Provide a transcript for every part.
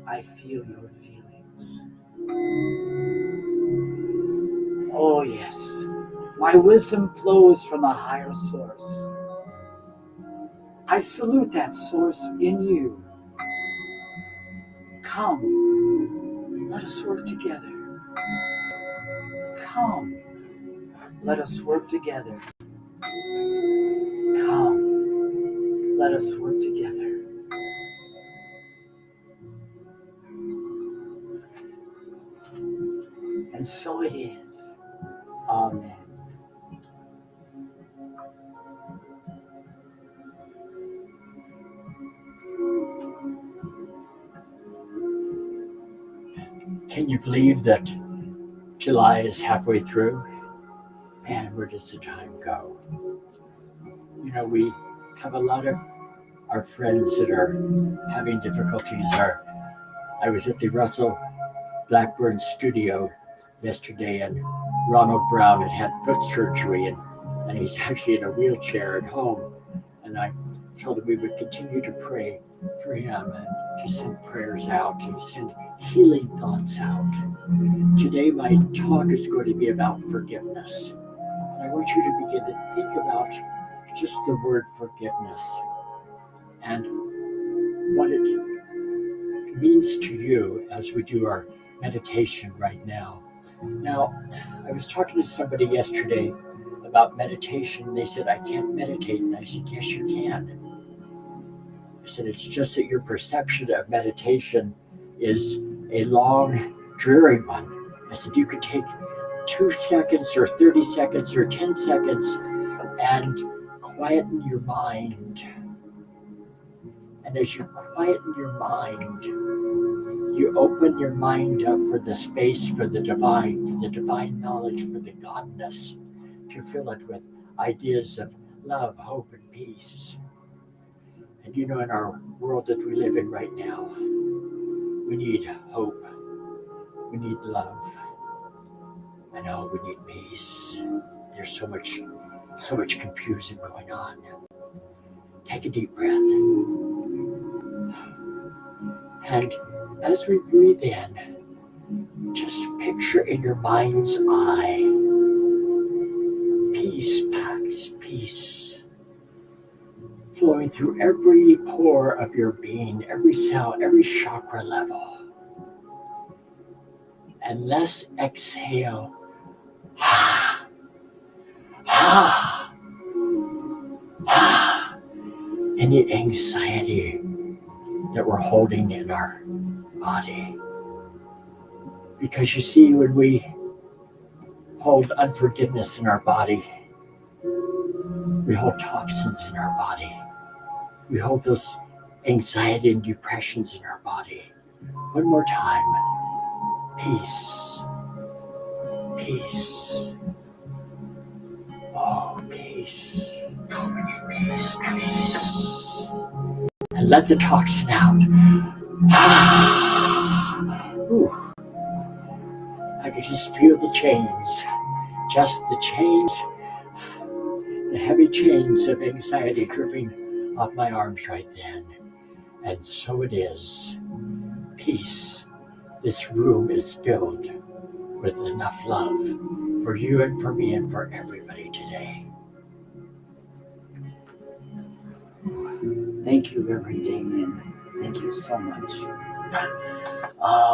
I feel your feelings. Oh yes, my wisdom flows from a higher source. I salute that source in you. Come, let us work together. Come, let us work together. Come, let us work together. And so it is. Amen. Can you believe that July is halfway through? Man, where does the time go? You know, we have a lot of our friends that are having difficulties. I was at the Russell Blackburn studio yesterday, and Ronald Brown had foot surgery, and he's actually in a wheelchair at home. And I told him we would continue to pray for him and to send prayers out, to send healing thoughts out. Today, my talk is going to be about forgiveness. And I want you to begin to think about just the word forgiveness and what it means to you as we do our meditation right now. Now, I was talking to somebody yesterday about meditation, and they said, I can't meditate. And I said, yes, you can. I said, it's just that your perception of meditation is a long, dreary one. I said, you could take 2 seconds or 30 seconds or 10 seconds and quieten your mind. And as you quieten your mind, you open your mind up for the space for the divine knowledge, for the godness, to fill it with ideas of love, hope, and peace. And you know, in our world that we live in right now, we need hope, we need love, and oh, we need peace. There's so much confusion going on. Take a deep breath. And as we breathe in, just picture in your mind's eye peace, peace, flowing through every pore of your being, every cell, every chakra level. And let's exhale. Any anxiety that we're holding in our body. Because you see, when we hold unforgiveness in our body, we hold toxins in our body. We hold those anxiety and depressions in our body. One more time. Peace. Peace. Oh, peace. Peace. And let the toxin out. Ooh. I can just feel the chains. Just the chains. The heavy chains of anxiety dripping off my arms right then. And so it is. Peace. This room is filled with enough love for you and for me and for everybody today. Thank you, Reverend Damien. Thank you so much.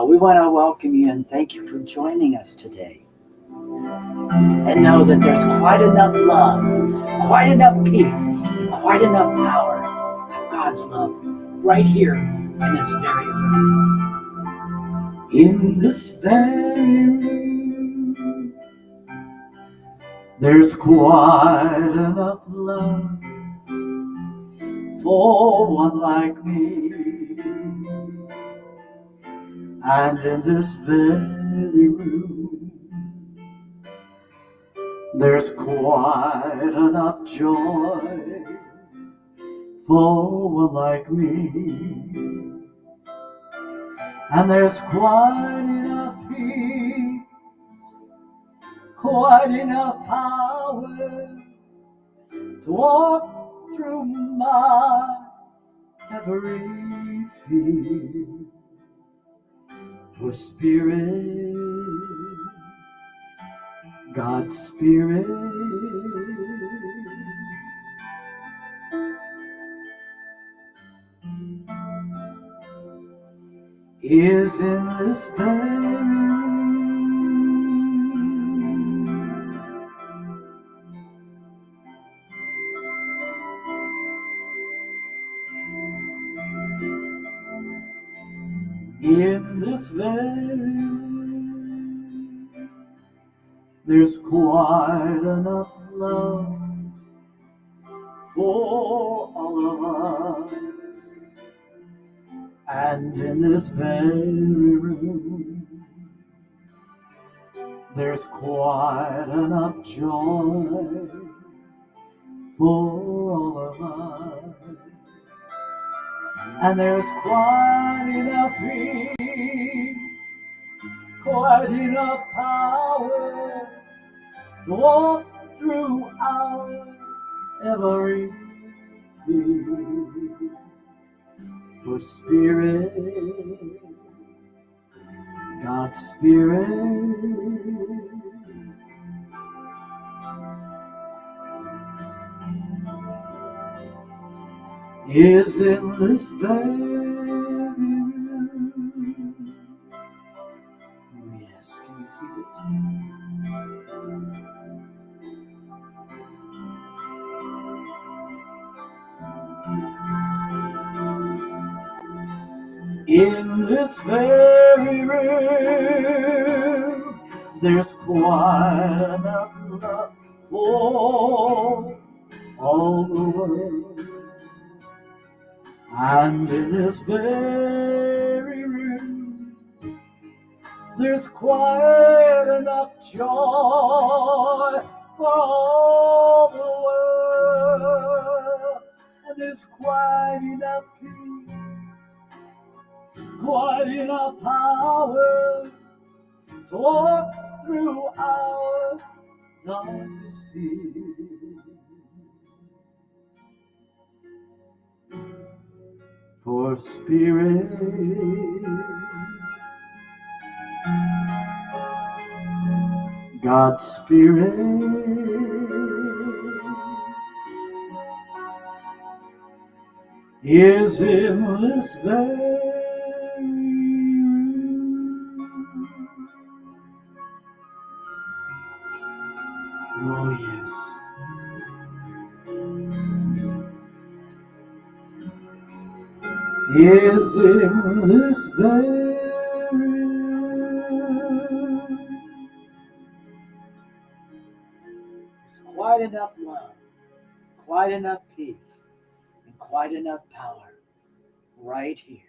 We want to welcome you and thank you for joining us today. And know that there's quite enough love, quite enough peace, and quite enough power of God's love right here in this very room. In this very room, there's quite enough love for one like me. And in this very room, there's quite enough joy for one like me. And there's quite enough peace, quite enough power to walk through my every fear. For Spirit, God's Spirit is in this very room. In this very room, there's quite enough love for all of us. And in this very room, there's quite enough joy for all of us. And there's quite enough peace, quite enough power to walk through our every fear. For Spirit, God's Spirit is in this very room. Oh yes, can you feel it? In this very room, there's quite enough love for all the world. And in this very room, there's quite enough joy for all the world. And there's quite enough peace, quite enough power to walk through our darkest fears. For Spirit, God's Spirit is in this very room. Oh yes. Is in this very room. There's quite enough love, quite enough peace, and quite enough power right here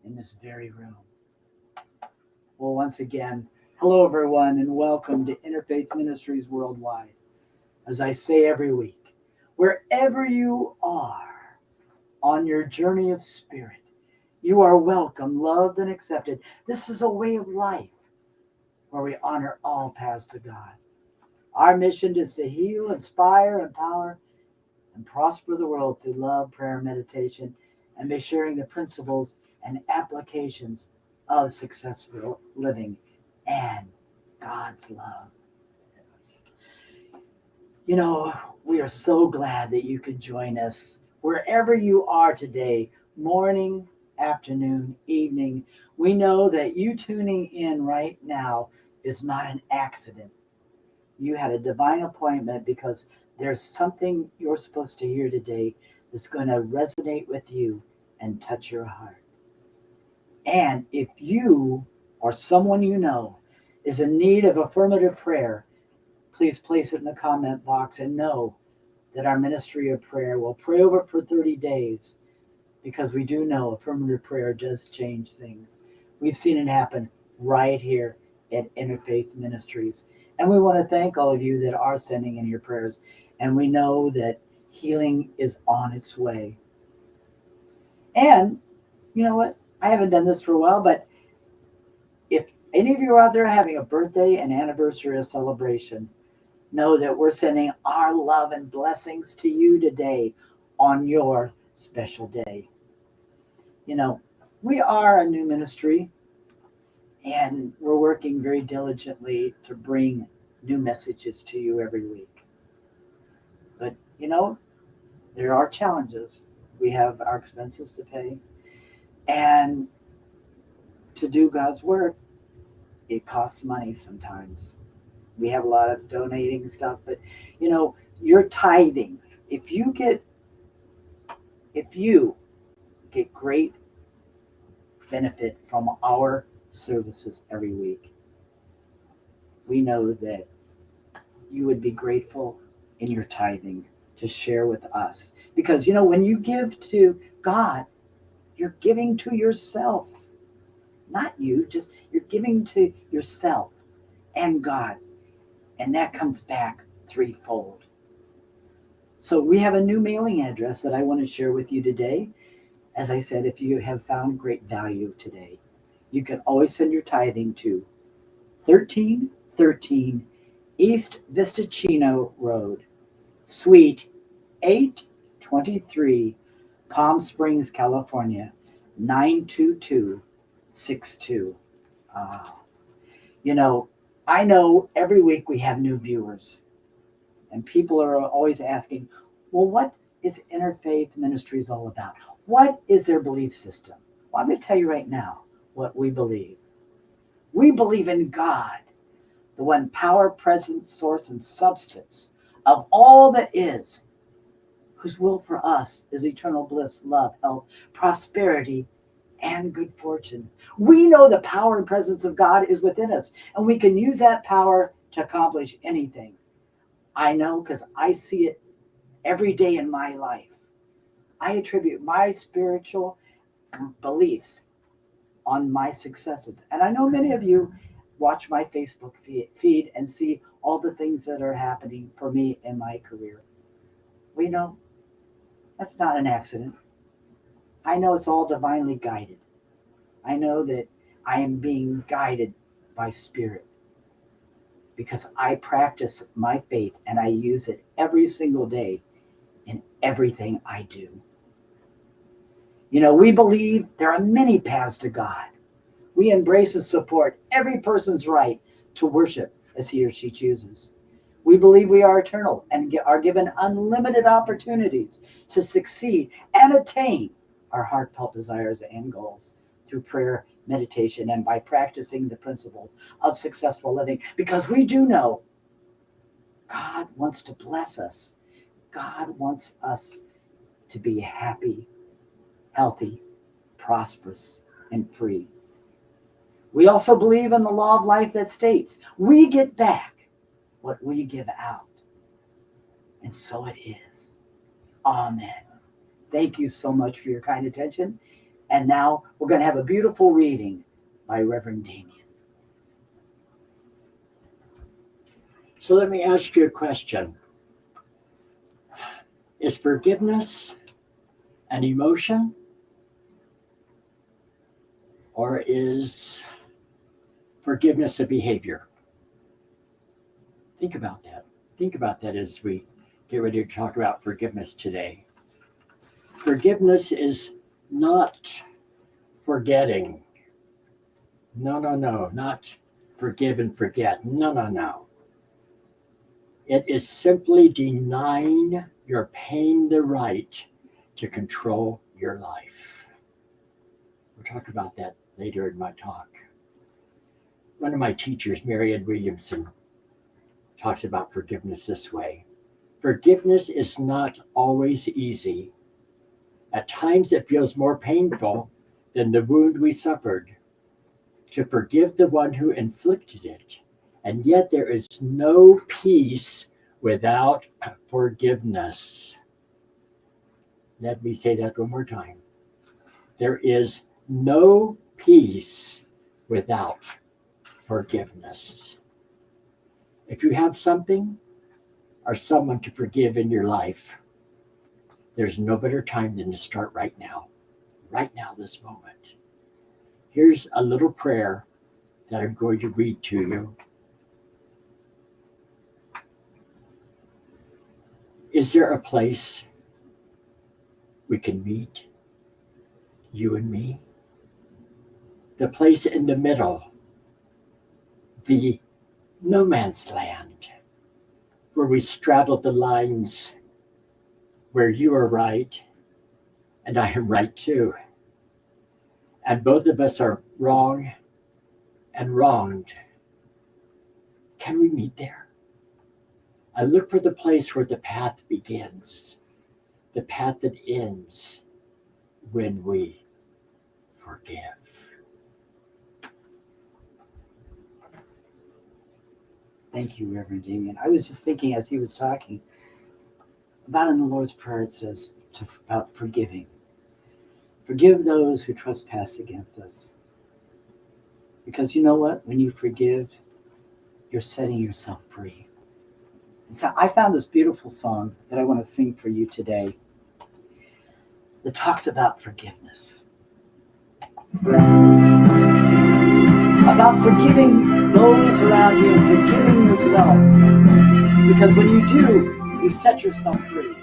in this very room. Well, once again, hello everyone, and welcome to Interfaith Ministries Worldwide. As I say every week, wherever you are on your journey of spirit, you are welcome, loved, and accepted. This is a way of life where we honor all paths to God. Our mission is to heal, inspire, empower, and prosper the world through love, prayer, meditation, and by sharing the principles and applications of successful living and God's love. You know, we are so glad that you could join us wherever you are today, morning, afternoon, evening. We know that you tuning in right now is not an accident. You had a divine appointment because there's something you're supposed to hear today that's going to resonate with you and touch your heart. And if you or someone you know is in need of affirmative prayer, please place it in the comment box and know that our ministry of prayer will pray over it for 30 days because we do know affirmative prayer does change things. We've seen it happen right here at Interfaith Ministries. And we want to thank all of you that are sending in your prayers. And we know that healing is on its way. And you know what? I haven't done this for a while, but if any of you are out there having a birthday, an anniversary, a celebration, know that we're sending our love and blessings to you today on your special day. You know, we are a new ministry, And we're working very diligently to bring new messages to you every week. But, there are challenges. We have our expenses to pay. And to do God's work, it costs money sometimes. We have a lot of donating stuff, but your tithings, if you get great benefit from our services every week, we know that you would be grateful in your tithing to share with us. Because, when you give to God, you're giving to yourself. Not you, just you're giving to yourself and God. And that comes back threefold. So we have a new mailing address that I want to share with you today. As I said, if you have found great value today, you can always send your tithing to 1313 East Vistachino Road, Suite 823, Palm Springs, California, 92262. Uh, you know, I know every week we have new viewers, and people are always asking, well, what is Interfaith Ministries all about? What is their belief system? Well, I'm going to tell you right now what we believe. We believe in God, the one power, presence, source, and substance of all that is, whose will for us is eternal bliss, love, health, prosperity, and good fortune. We know the power and presence of God is within us, and we can use that power to accomplish anything. I know because I see it every day in my life. I attribute my spiritual beliefs on my successes. And I know many of you watch my Facebook feed and see all the things that are happening for me in my career. We know that's not an accident. I know it's all divinely guided. I know that I am being guided by Spirit because I practice my faith and I use it every single day in everything I do. We believe there are many paths to God. We embrace and support every person's right to worship as he or she chooses. We believe we are eternal and are given unlimited opportunities to succeed and attain our heartfelt desires and goals through prayer, meditation, and by practicing the principles of successful living. Because we do know God wants to bless us. God wants us to be happy, healthy, prosperous, and free. We also believe in the law of life that states we get back what we give out. And so it is. Amen. Thank you so much for your kind attention. And now we're going to have a beautiful reading by Reverend Damien. So let me ask you a question. Is forgiveness an emotion? Or is forgiveness a behavior? Think about that. Think about that as we get ready to talk about forgiveness today. Forgiveness is not forgetting. No, not forgive and forget. No. It is simply denying your pain the right to control your life. We'll talk about that later in my talk. One of my teachers, Marianne Williamson, talks about forgiveness this way. Forgiveness is not always easy. At times it feels more painful than the wound we suffered. To forgive the one who inflicted it, and yet there is no peace without forgiveness. Let me say that one more time. There is no peace without forgiveness. If you have something or someone to forgive in your life, there's no better time than to start right now, this moment. Here's a little prayer that I'm going to read to you. Is there a place we can meet, you and me? The place in the middle the no man's land, where we straddle the lines where you are right and I am right too. And both of us are wrong and wronged. Can we meet there? I look for the place where the path begins, the path that ends when we forgive. Thank you, Reverend Damien. I was just thinking as he was talking about in the Lord's Prayer, it says about forgiving. Forgive those who trespass against us. Because you know what? When you forgive, you're setting yourself free. And so I found this beautiful song that I want to sing for you today that talks about forgiveness. About forgiving those around you and forgiving yourself. Because when you do, you set yourself free.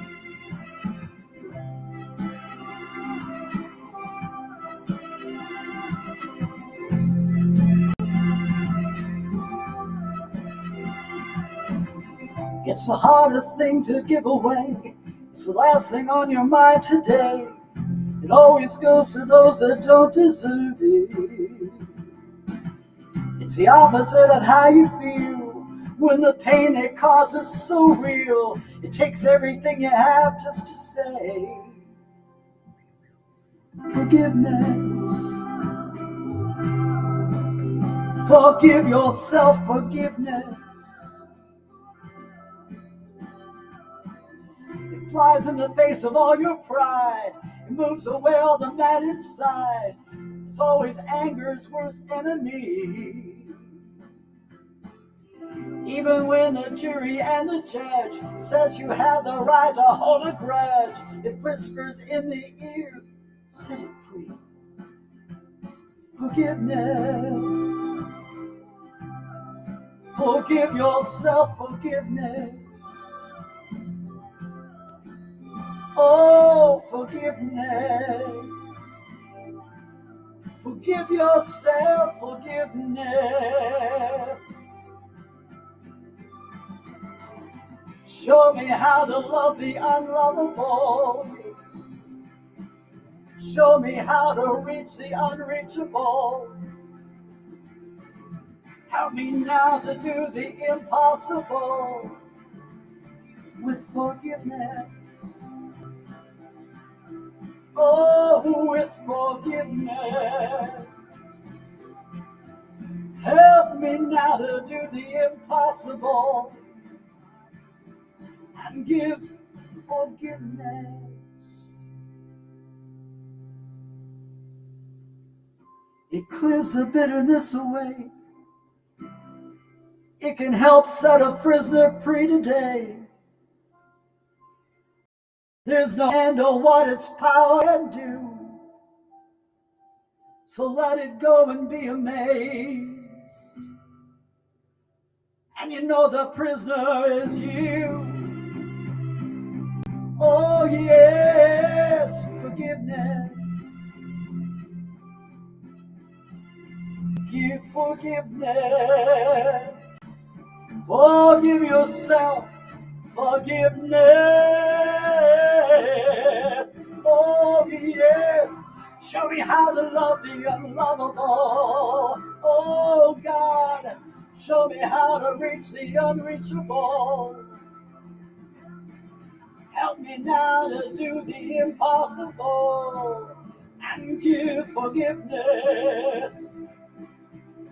It's the hardest thing to give away. It's the last thing on your mind today. It always goes to those that don't deserve it. It's the opposite of how you feel when the pain it causes is so real. It takes everything you have just to say forgiveness. Forgive yourself, forgiveness. It flies in the face of all your pride. It moves away all the mad inside. It's always anger's worst enemy. Even when the jury and the judge says you have the right to hold a grudge, it whispers in the ear, set it free. Forgiveness. Forgive yourself, forgiveness. Oh, forgiveness. Forgive yourself, forgiveness. Show me how to love the unlovable. Show me how to reach the unreachable. Help me now to do the impossible with forgiveness. Oh, with forgiveness. Help me now to do the impossible and give forgiveness. It clears the bitterness away. It can help set a prisoner free today. There's no end on what its power can do. So let it go and be amazed. And you know the prisoner is you. Oh yes, forgiveness. Give forgiveness. Forgive yourself. Forgiveness. Oh yes. Show me how to love the unlovable. Oh God. Show me how to reach the unreachable. Help me now to do the impossible and give forgiveness.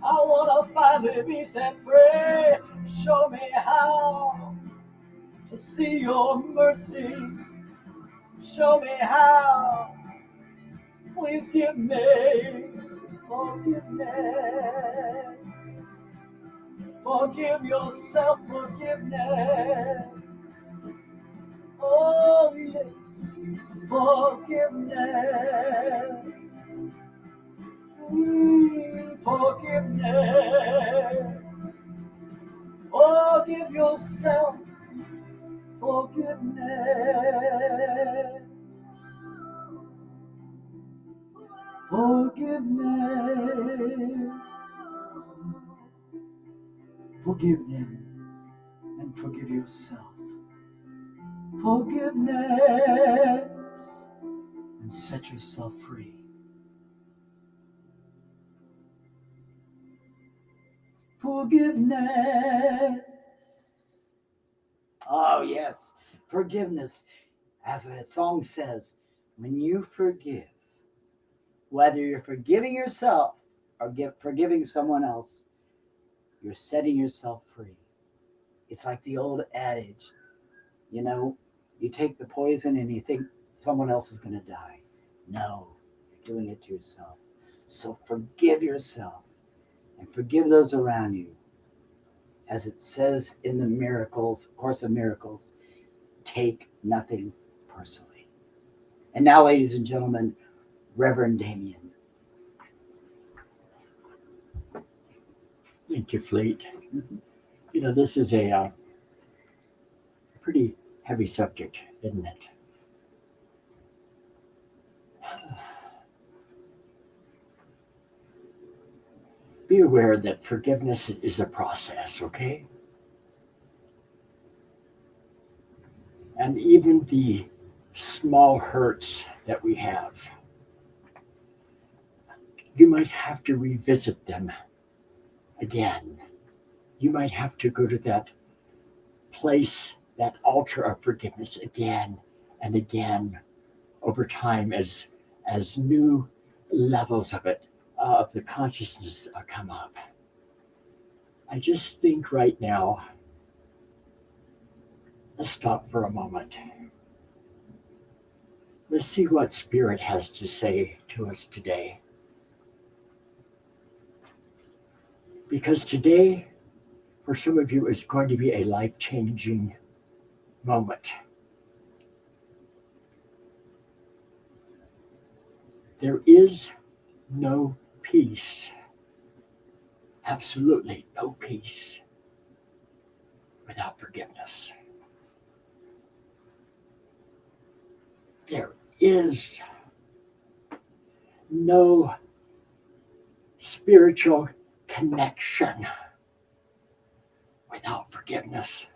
I want to finally be set free. Show me how to see your mercy. Show me how. Please give me forgiveness. Forgive yourself, forgiveness. Oh yes, forgiveness. Forgiveness. Forgive yourself, forgiveness. Forgiveness. Forgive them and forgive yourself. Forgiveness and set yourself free. Forgiveness. Oh, yes, forgiveness. As the song says, when you forgive, whether you're forgiving yourself or forgiving someone else, you're setting yourself free. It's like the old adage, you know, you take the poison and you think someone else is going to die. No, you're doing it to yourself. So forgive yourself and forgive those around you. As it says in the miracles, Course of Miracles, take nothing personally. And now, ladies and gentlemen, Reverend Damien. Thank you, Fleet. You know, this is a pretty heavy subject, isn't it? Be aware that forgiveness is a process, okay? And even the small hurts that we have, you might have to revisit them again. You might have to go to that place, that altar of forgiveness again and again over time as new levels of it, of the consciousness come up. I just think right now, let's stop for a moment. Let's see what Spirit has to say to us today. Because today, for some of you, is going to be a life-changing moment. There is no peace, absolutely no peace, without forgiveness. There is no spiritual connection without forgiveness.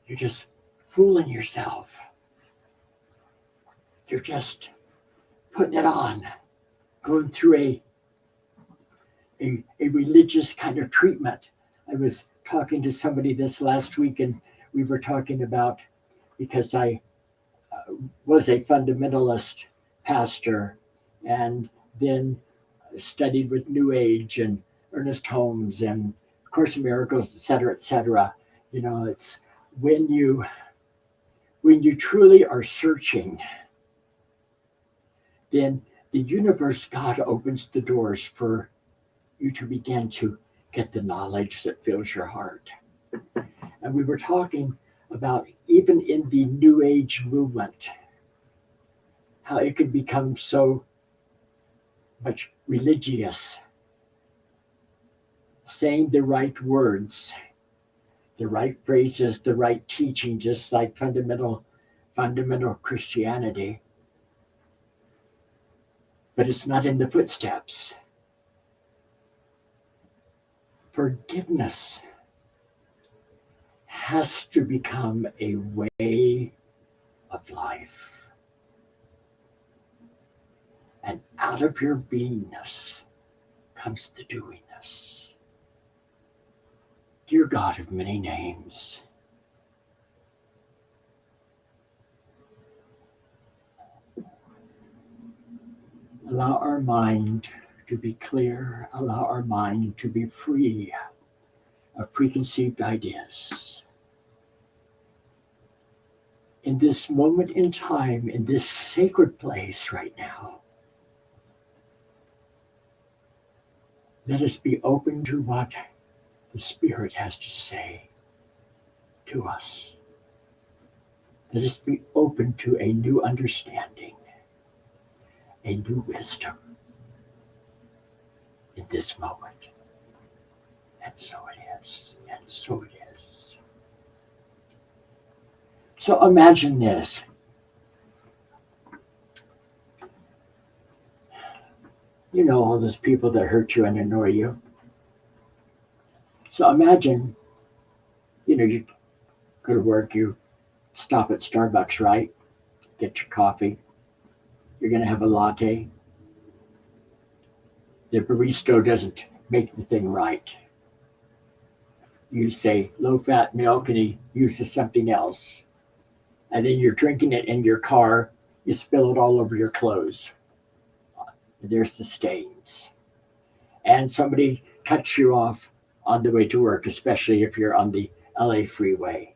You're just fooling yourself. You're just putting it on, going through a religious kind of treatment. I was talking to somebody this last week, and we were talking about, because I was a fundamentalist pastor and then studied with New Age and Ernest Holmes and Course in Miracles, et cetera, et cetera. You know, it's when you truly are searching, then the universe, God, opens the doors for you to begin to get the knowledge that fills your heart. And we were talking about, even in the New Age movement, how it could become so much religious, saying the right words, the right phrases, the right teaching, just like fundamental Christianity. But it's not in the footsteps. Forgiveness has to become a way of life. And out of your beingness comes the doingness. Dear God of many names, allow our mind to be clear, allow our mind to be free of preconceived ideas. In this moment in time, in this sacred place right now, let us be open to what the Spirit has to say to us. Let us be open to a new understanding, a new wisdom in this moment. And so it is, and so it is. So imagine this. You know, all those people that hurt you and annoy you. So imagine, you go to work, you stop at Starbucks, right? Get your coffee. You're going to have a latte. The barista doesn't make the thing right. You say low fat milk and he uses something else. And then you're drinking it in your car. You spill it all over your clothes. There's the stains. And somebody cuts you off on the way to work, especially if you're on the LA freeway.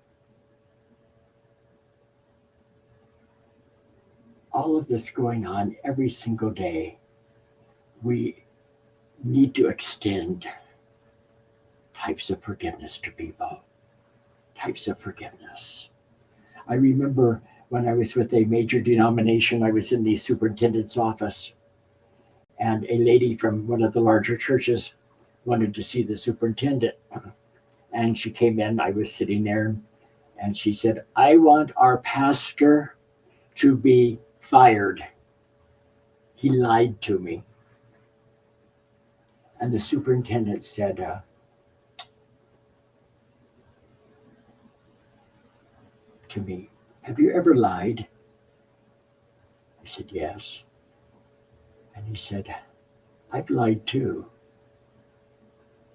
All of this going on every single day. We need to extend types of forgiveness to people. Types of forgiveness. I remember when I was with a major denomination, I was in the superintendent's office, and a lady from one of the larger churches wanted to see the superintendent. And she came in, I was sitting there, and she said, "I want our pastor to be fired. He lied to me." And the superintendent said to me, "Have you ever lied?" I said, "Yes." And he said, "I've lied too."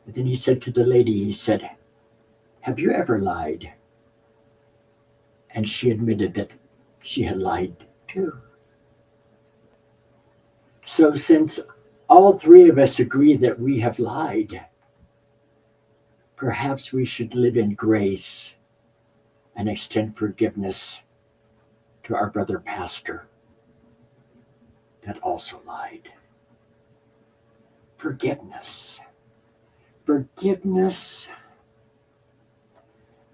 And then he said to the lady, he said, "Have you ever lied?" And she admitted that she had lied too. So since all three of us agree that we have lied, perhaps we should live in grace and extend forgiveness to our brother pastor that also lied. Forgiveness. Forgiveness.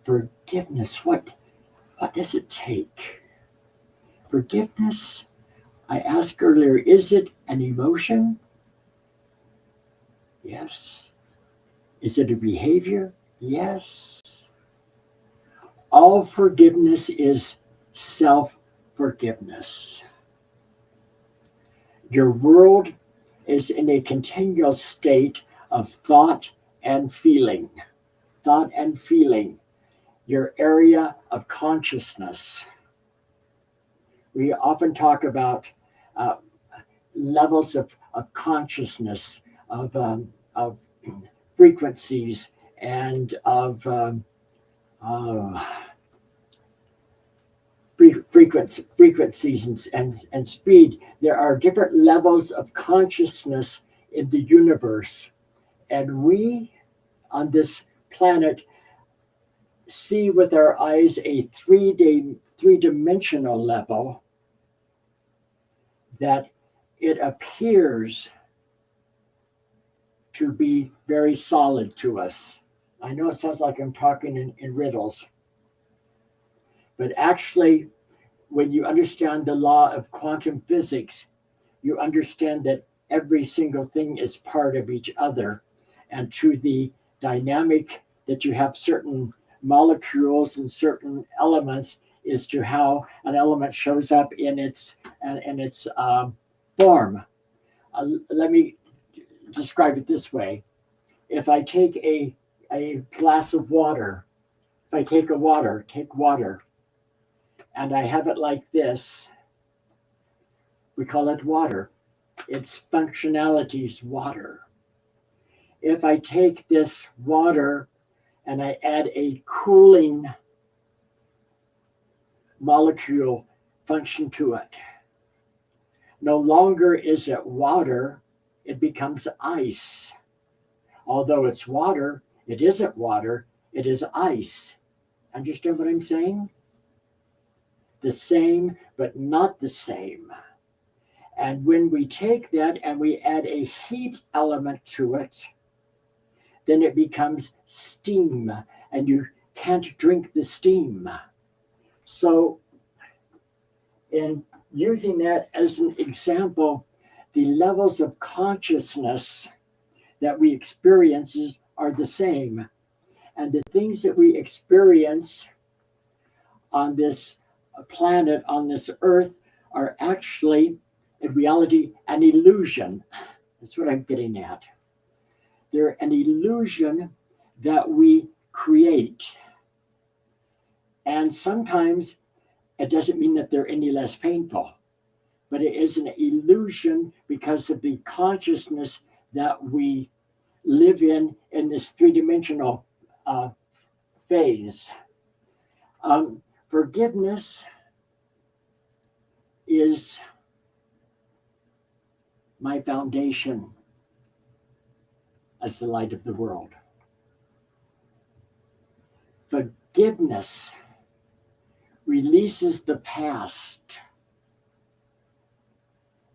Forgiveness. What does it take? Forgiveness, I asked earlier, is it an emotion? Yes. Is it a behavior? Yes. All forgiveness is self-forgiveness. Your world is in a continual state of thought and feeling. Thought and feeling. Your area of consciousness. We often talk about uh, levels of consciousness, of frequencies, and of uh, frequencies and speed. There are different levels of consciousness in the universe. And we on this planet see with our eyes a three-dimensional level that it appears to be very solid to us. I know it sounds like I'm talking in riddles, but actually, when you understand the law of quantum physics, you understand that every single thing is part of each other. And to the dynamic that you have certain molecules and certain elements is to how an element shows up in its form. Let me describe it this way. If I take a glass of water, if I take water, and I have it like this, we call it water. Its functionality is water. If I take this water and I add a cooling molecule function to it, no longer is it water, it becomes ice. Although it's water, it isn't water, it is ice. Understand what I'm saying? The same, but not the same. And when we take that and we add a heat element to it, then it becomes steam, and you can't drink the steam. So, in using that as an example, the levels of consciousness that we experience are the same. And the things that we experience on this planet, on this earth, are actually, in reality, an illusion. That's what I'm getting at. They're an illusion that we create. And sometimes it doesn't mean that they're any less painful, but it is an illusion because of the consciousness that we live in this three-dimensional phase. Forgiveness is my foundation as the light of the world. Forgiveness releases the past,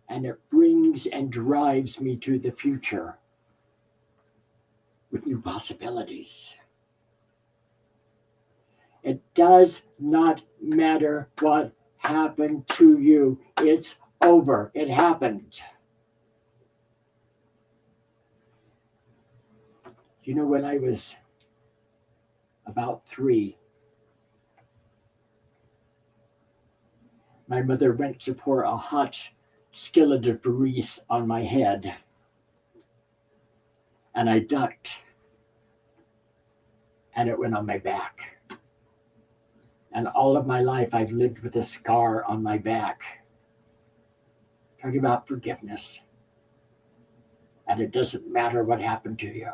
and it brings and drives me to the future with new possibilities. It does not matter what happened to you. It's over. It happened. You know, when I was about 3, my mother went to pour a hot skillet of grease on my head, and I ducked, and it went on my back. And all of my life, I've lived with a scar on my back. Talking about forgiveness. And it doesn't matter what happened to you.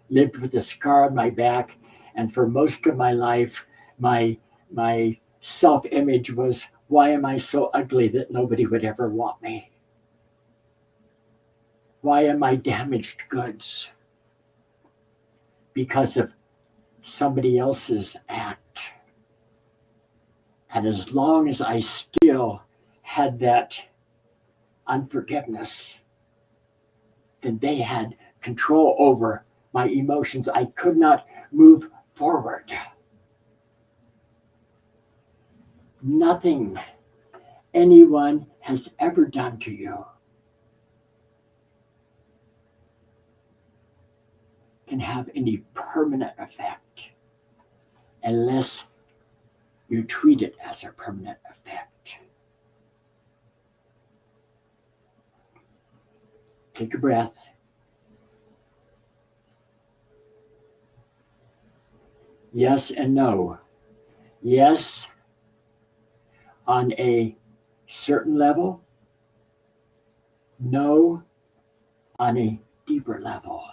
Lived with a scar on my back, and for most of my life, my self-image was, why am I so ugly that nobody would ever want me? Why am I damaged goods? Because of somebody else's act. And as long as I still had that unforgiveness, then they had control over my emotions. I could not move forward. Nothing anyone has ever done to you can have any permanent effect unless you treat it as a permanent effect. Take a breath. Yes and no. Yes, on a certain level. No, on a deeper level.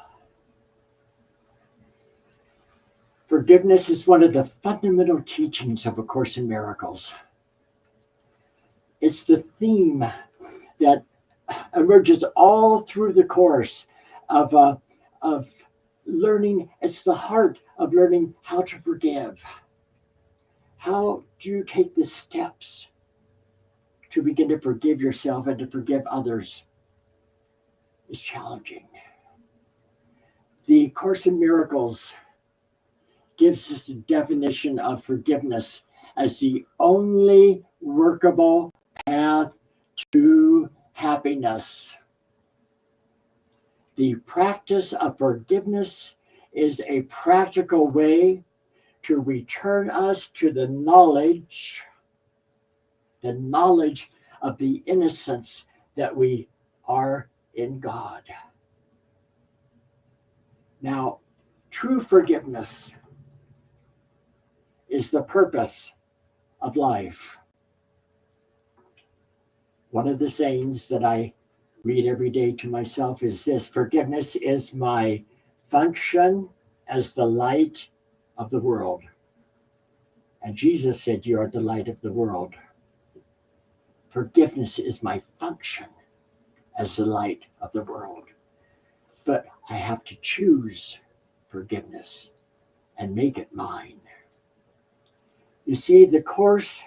Forgiveness is one of the fundamental teachings of A Course in Miracles. It's the theme that emerges all through the course of learning. It's the heart of learning how to forgive. How do you take the steps to begin to forgive yourself and to forgive others is challenging. The Course in Miracles gives us the definition of forgiveness as the only workable path to happiness. The practice of forgiveness is a practical way to return us to the knowledge of the innocence that we are in God. Now, true forgiveness is the purpose of life. One of the sayings that I read every day to myself is this: forgiveness is my function as the light of the world. And Jesus said, you are the light of the world. Forgiveness is my function as the light of the world. But I have to choose forgiveness and make it mine. You see, the Course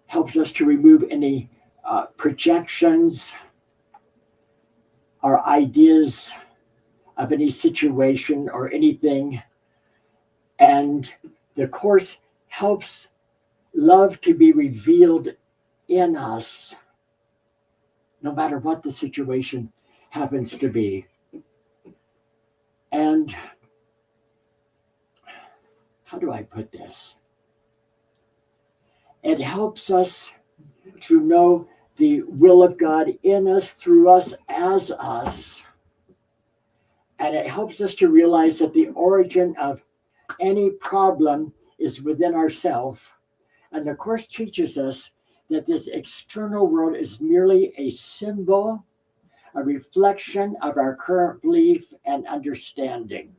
helps us to remove any projections or ideas of any situation or anything. And the Course helps love to be revealed in us, no matter what the situation happens to be. And how do I put this? It helps us to know the will of God in us, through us, as us. And it helps us to realize that the origin of any problem is within ourselves. And the Course teaches us that this external world is merely a symbol, a reflection of our current belief and understanding.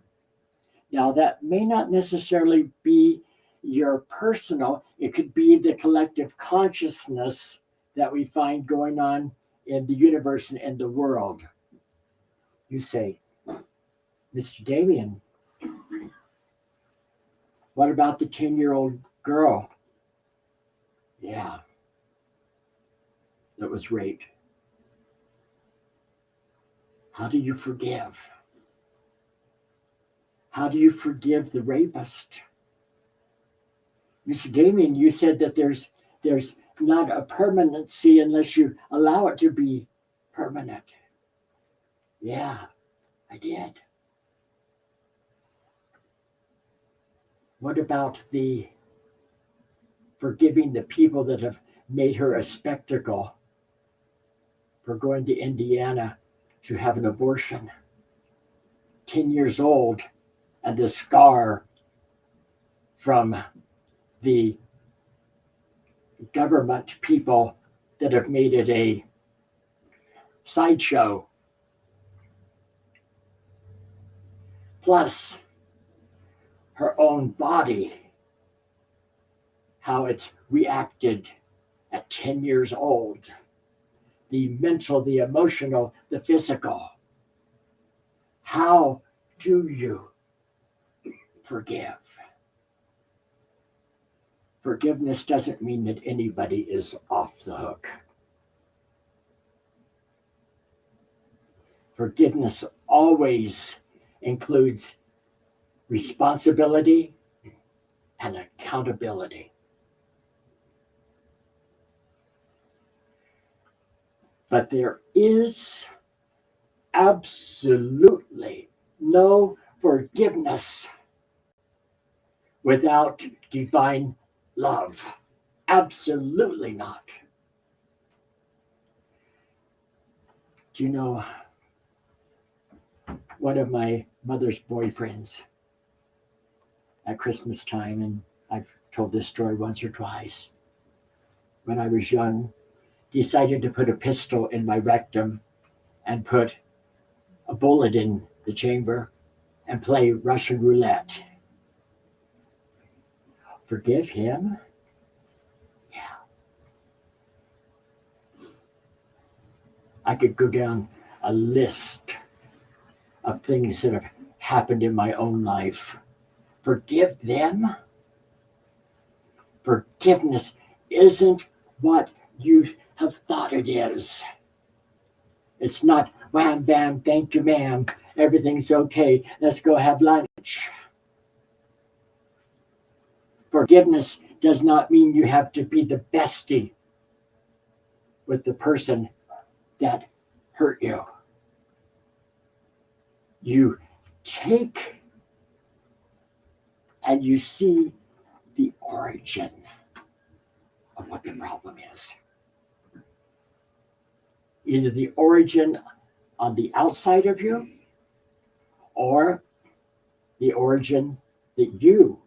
Now, that may not necessarily be your personal, it could be the collective consciousness that we find going on in the universe and in the world. You say, Mr. Damien, what about the 10-year-old girl? Yeah, that was raped. How do you forgive? How do you forgive the rapist? Mr. Damien, you said that there's not a permanency unless you allow it to be permanent. Yeah, I did. What about the forgiving the people that have made her a spectacle for going to Indiana to have an abortion? 10 years old, and the scar from the government people that have made it a sideshow. Plus, her own body, how it's reacted at 10 years old. The mental, the emotional, the physical. How do you forgive? Forgiveness doesn't mean that anybody is off the hook. Forgiveness always includes responsibility and accountability. But there is absolutely no forgiveness without divine love. Absolutely not. Do you know, one of my mother's boyfriends at Christmas time, and I've told this story once or twice, when I was young, decided to put a pistol in my rectum and put a bullet in the chamber and play Russian roulette. Forgive him? Yeah. I could go down a list of things that have happened in my own life. Forgive them? Forgiveness isn't what you have thought it is. It's not wham, bam, thank you, ma'am. Everything's okay. Let's go have lunch. Forgiveness does not mean you have to be the bestie with the person that hurt you. You take and you see the origin of what the problem is. Either the origin on the outside of you or the origin that you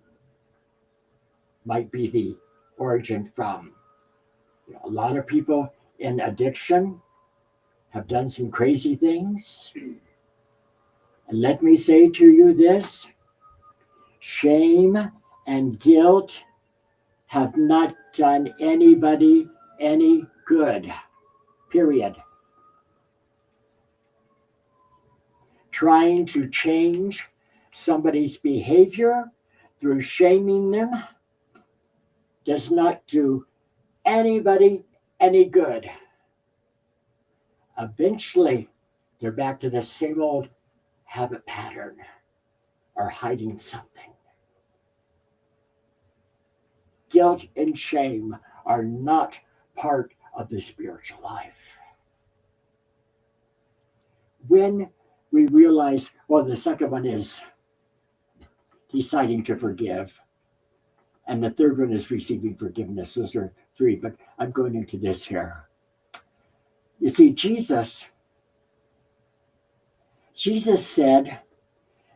might be the origin from. A lot of people in addiction have done some crazy things. And let me say to you this, shame and guilt have not done anybody any good, period. Trying to change somebody's behavior through shaming them does not do anybody any good. Eventually, they're back to the same old habit pattern or hiding something. Guilt and shame are not part of the spiritual life. When we realize, well, the second one is deciding to forgive, and the third one is receiving forgiveness. Those are three, but I'm going into this here. You see, Jesus Jesus said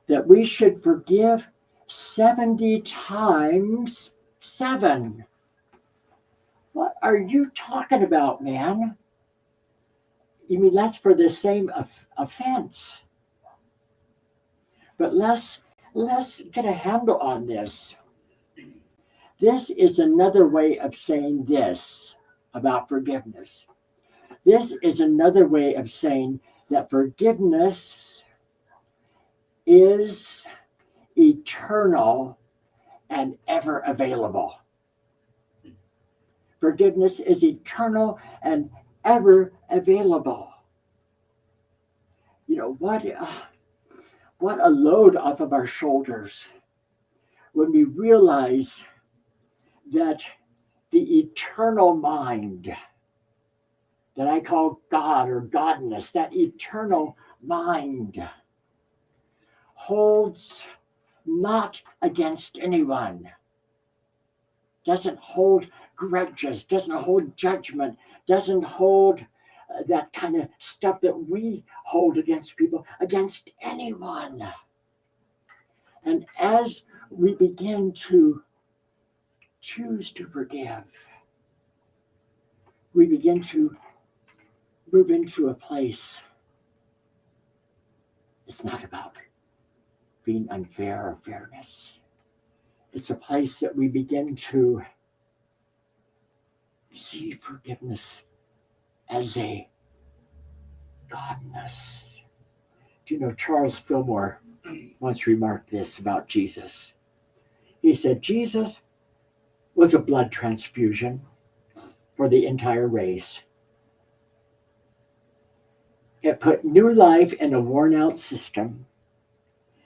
that we should forgive 70 times 7. What are you talking about, man? You mean that's for the same offense? But let's get a handle on this. This is another way of saying this about forgiveness. This is another way of saying that forgiveness is eternal and ever available. Forgiveness is eternal and ever available. You know, what a load off of our shoulders when we realize that the eternal mind that I call God or Godness, that eternal mind holds not against anyone, doesn't hold grudges, doesn't hold judgment, doesn't hold that kind of stuff that we hold against people, against anyone. And as we begin to choose to forgive, we begin to move into a place. It's not about being unfair or fairness. It's a place that we begin to see forgiveness as a godness. Do you know Charles Fillmore once remarked this about Jesus? He said, Jesus was a blood transfusion for the entire race. It put new life in a worn out system.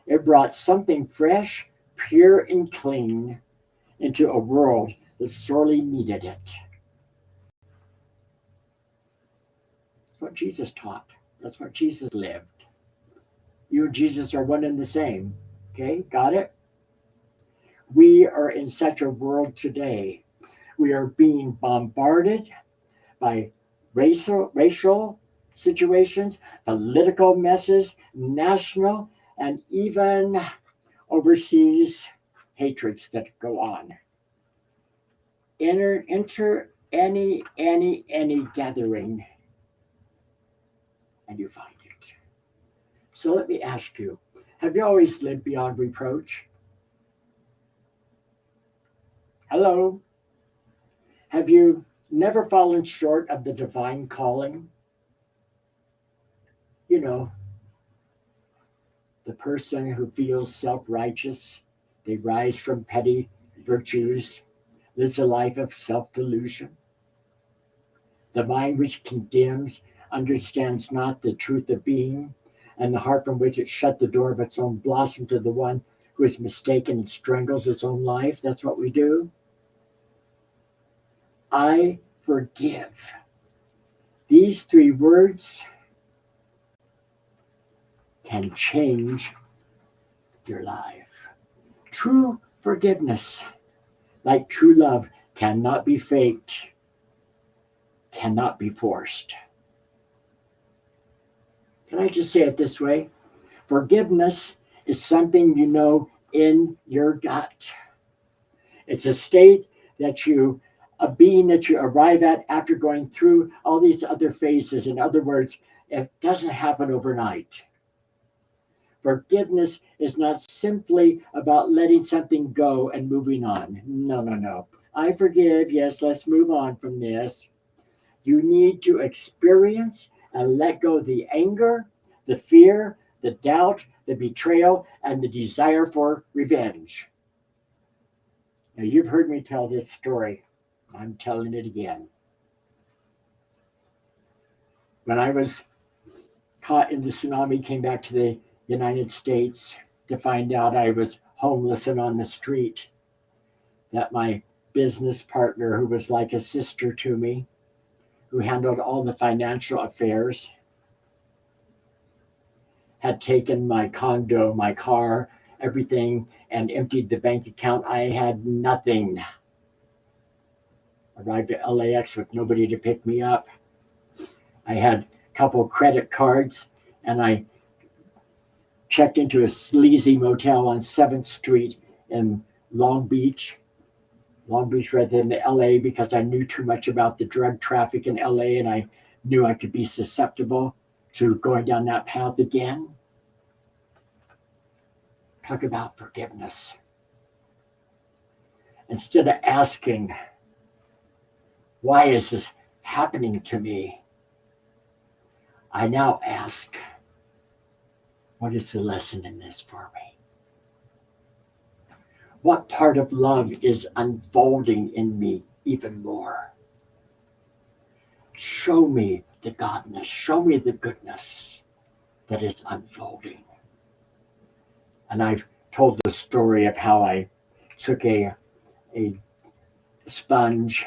It brought something fresh, pure, and clean into a world that sorely needed it. That's what Jesus taught. That's what Jesus lived. You and Jesus are one and the same. Okay, got it? We are in such a world today. We are being bombarded by racial situations, political messes, national, and even overseas hatreds that go on. Enter any gathering and you find it. So let me ask you, have you always lived beyond reproach? Hello? Have you never fallen short of the divine calling? You know, the person who feels self-righteous, they rise from petty virtues, lives a life of self-delusion. The mind which condemns understands not the truth of being, and the heart from which it shut the door of its own blossom to the one who is mistaken and strangles its own life. That's what we do. I forgive. These 3 words can change your life. True forgiveness, like true love, cannot be faked, cannot be forced. Can I just say it this way? Forgiveness is something you know in your gut. It's a state that a being that you arrive at after going through all these other phases. In other words, it doesn't happen overnight. Forgiveness is not simply about letting something go and moving on. No. I forgive. Yes, let's move on from this. You need to experience and let go the anger, the fear, the doubt, the betrayal, and the desire for revenge. Now, you've heard me tell this story. I'm telling it again. When I was caught in the tsunami, came back to the United States to find out I was homeless and on the street, that my business partner, who was like a sister to me, who handled all the financial affairs, had taken my condo, my car, everything, and emptied the bank account. I had nothing. Arrived at LAX with nobody to pick me up. I had a couple credit cards, and I checked into a sleazy motel on 7th Street in Long Beach. Long Beach rather than LA, because I knew too much about the drug traffic in LA, and I knew I could be susceptible to going down that path again. Talk about forgiveness. Instead of asking, why is this happening to me? I now ask, what is the lesson in this for me? What part of love is unfolding in me even more? Show me the godness, show me the goodness that is unfolding. And I've told the story of how I took a sponge,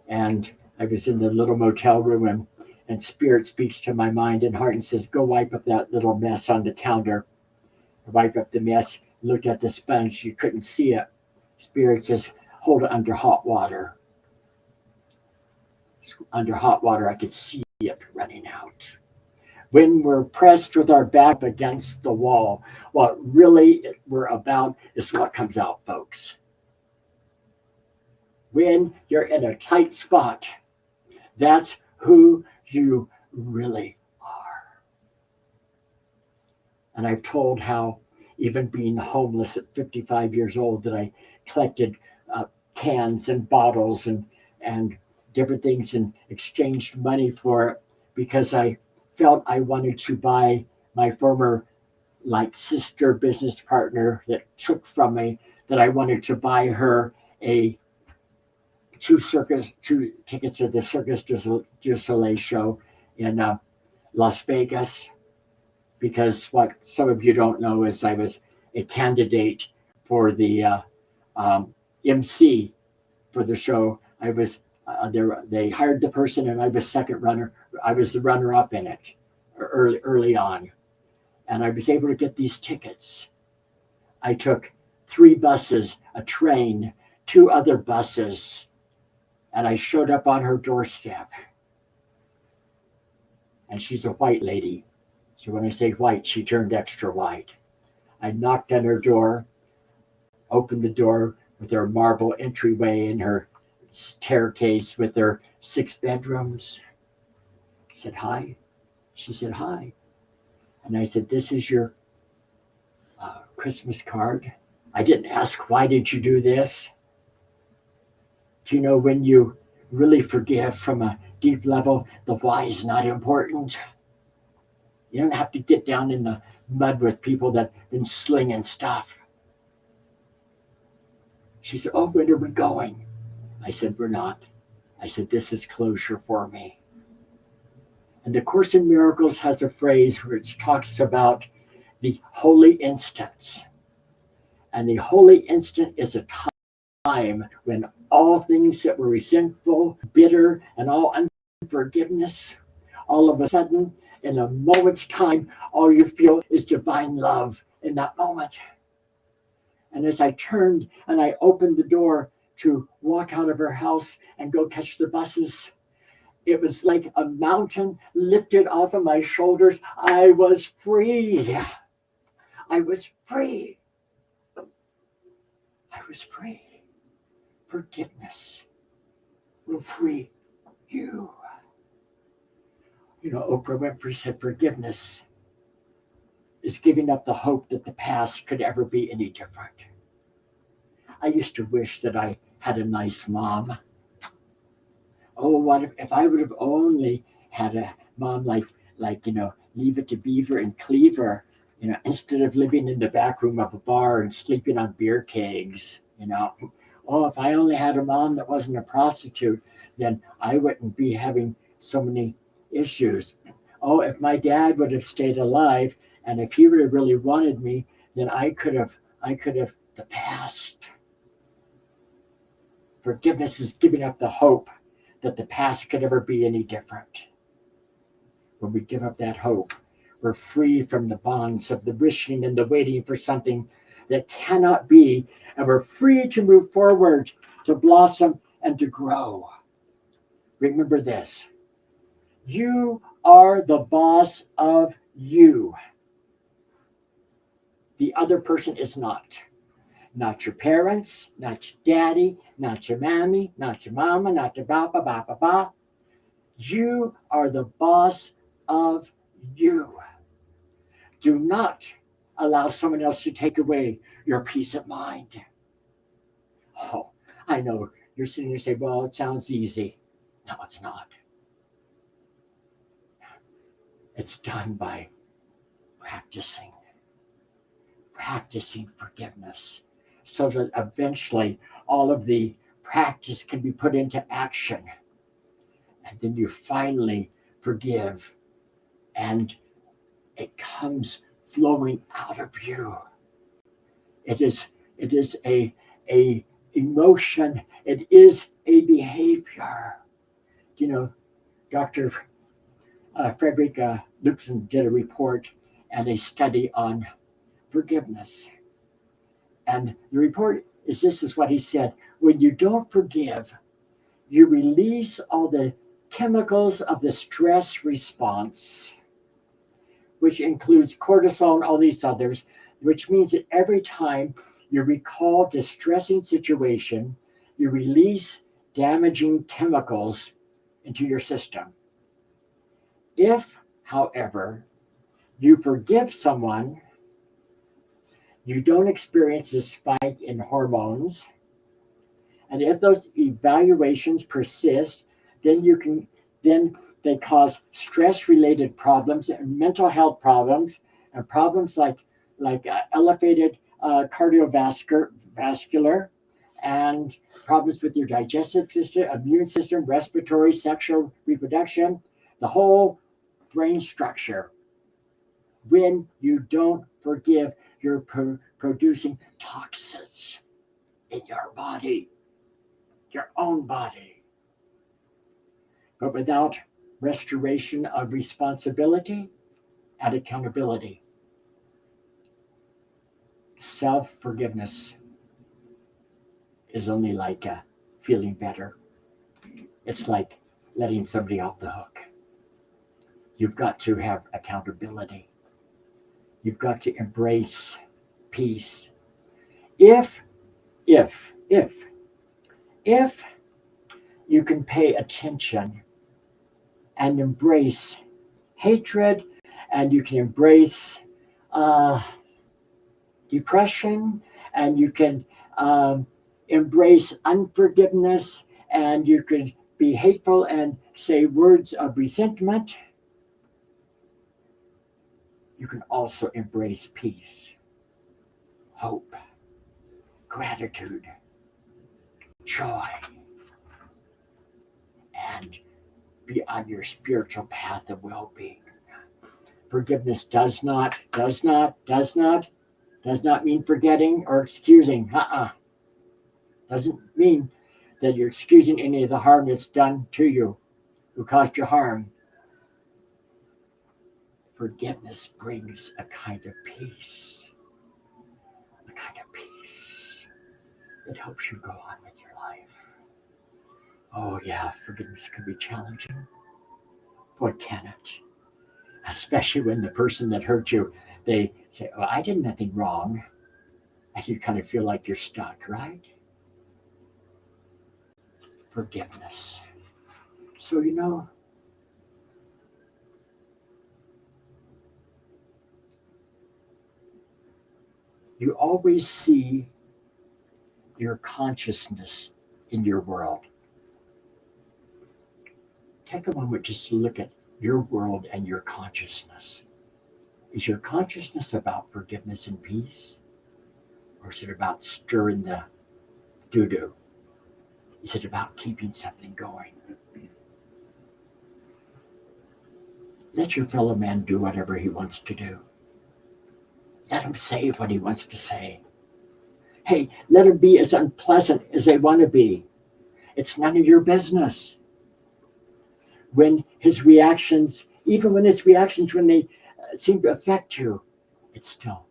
and I was in the little motel room, and Spirit speaks to my mind and heart and says, go wipe up that little mess on the counter. I wipe up the mess, looked at the sponge, you couldn't see it. Spirit says, hold it under hot water. Under hot water, I could see it running out. When we're pressed with our back against the wall, what really we're about is what comes out, folks. When you're in a tight spot, that's who you really are. And I've told how even being homeless at 55 years old, that I collected cans and bottles and different things and exchanged money for it, because I felt I wanted to buy my former sister business partner that took from me, that I wanted to buy her two tickets to the Circus du Soleil show in Las Vegas, because what some of you don't know is I was a candidate for the MC for the show. I was they hired the person, and I was second runner. I was the runner up in it early on, and I was able to get these tickets. I took 3 buses, a train, 2 other buses, and I showed up on her doorstep. And she's a white lady. So when I say white, she turned extra white. I knocked on her door, opened the door with her marble entryway and her staircase with her 6 bedrooms. I said, hi. She said, hi. And I said, this is your Christmas card. I didn't ask, why did you do this? Do you know, when you really forgive from a deep level, the why is not important. You don't have to get down in the mud with people that have been slinging stuff. She said, oh, when are we going? I said, we're not. I said, this is closure for me. And the Course in Miracles has a phrase which talks about the holy instants. And the holy instant is a time when all things that were resentful, bitter, and all unforgiveness, all of a sudden, in a moment's time, all you feel is divine love in that moment. And as I turned and I opened the door to walk out of her house and go catch the buses, it was like a mountain lifted off of my shoulders. I was free. I was free. I was free. Forgiveness will free you. You know, Oprah Winfrey said forgiveness is giving up the hope that the past could ever be any different. I used to wish that I had a nice mom. Oh, what if I would have only had a mom like Leave It to Beaver and Cleaver, instead of living in the back room of a bar and sleeping on beer kegs, Oh, if I only had a mom that wasn't a prostitute, then I wouldn't be having so many issues. Oh, if my dad would have stayed alive, and if he would have really wanted me, then I could have the past. Forgiveness is giving up the hope that the past could ever be any different. When we give up that hope, we're free from the bonds of the wishing and the waiting for something that cannot be, and we're free to move forward, to blossom, and to grow. Remember this: you are the boss of you. The other person is not. Not your parents, not your daddy, not your mammy, not your mama, not your papa, ba. You are the boss of you. Do not allow someone else to take away your peace of mind. Oh, I know you're sitting there saying, well, it sounds easy. No, it's not. It's done by practicing, practicing forgiveness so that eventually all of the practice can be put into action. And then you finally forgive and it comes flowing out of you. It is a emotion. It is a behavior. You know, Dr. Frederick Luxon did a report and a study on forgiveness. And the report is this is what he said. When you don't forgive, you release all the chemicals of the stress response, which includes cortisol and all these others, which means that every time you recall a distressing situation, you release damaging chemicals into your system. If, however, you forgive someone, you don't experience a spike in hormones. And if those evaluations persist, then they cause stress-related problems and mental health problems and problems like elevated cardiovascular and problems with your digestive system, immune system, respiratory, sexual, reproduction, the whole brain structure. When you don't forgive, you're producing toxins in your body, your own body. But without restoration of responsibility and accountability, self-forgiveness is only like feeling better. It's like letting somebody off the hook. You've got to have accountability. You've got to embrace peace. If you can pay attention and embrace hatred, and you can embrace depression, and you can embrace unforgiveness, and you can be hateful and say words of resentment, you can also embrace peace, hope, gratitude, joy, and be on your spiritual path of well-being. Forgiveness does not mean forgetting or excusing. Doesn't mean that you're excusing any of the harm that's done to you, who caused you harm. Forgiveness brings a kind of peace. A kind of peace. It helps you go on with your life. Oh yeah, forgiveness can be challenging. Boy, can it. Especially when the person that hurt you, they say, oh, I did nothing wrong. And you kind of feel like you're stuck, right? Forgiveness. So, you always see your consciousness in your world. Take a moment just to look at your world and your consciousness. Is your consciousness about forgiveness and peace? Or is it about stirring the doo-doo? Is it about keeping something going? Let your fellow man do whatever he wants to do. Let him say what he wants to say. Hey, let him be as unpleasant as they want to be. It's none of your business. When his reactions, even when they seem to affect you, it's still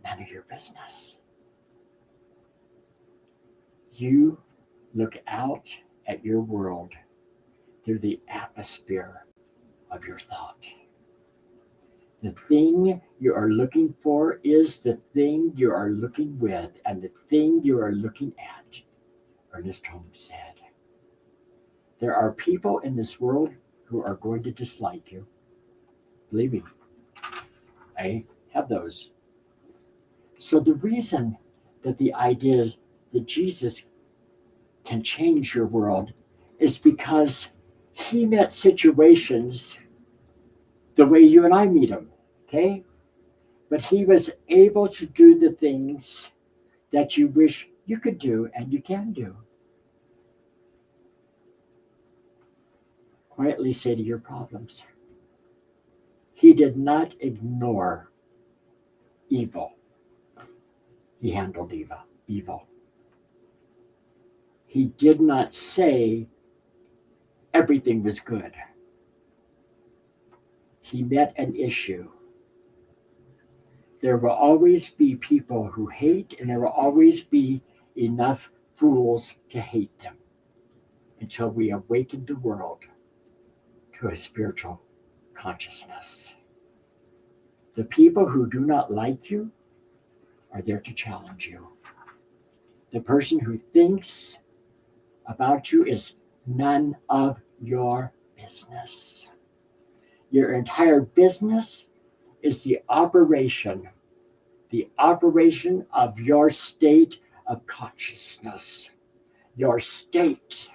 none of your business. You look out at your world through the atmosphere of your thought. The thing you are looking for is the thing you are looking with, and the thing you are looking at, Ernest Holmes said. There are people in this world who are going to dislike you. Believe me, I have those. So the reason that the idea that Jesus can change your world is because he met situations the way you and I meet them, okay? But he was able to do the things that you wish you could do and you can do. Quietly say to your problems. He did not ignore evil. He handled evil. He did not say everything was good. He met an issue. There will always be people who hate, and there will always be enough fools to hate them until we awaken the world to a spiritual consciousness. The people who do not like you are there to challenge you. The person who thinks about you is none of your business. Your entire business is the operation of your state of consciousness, your state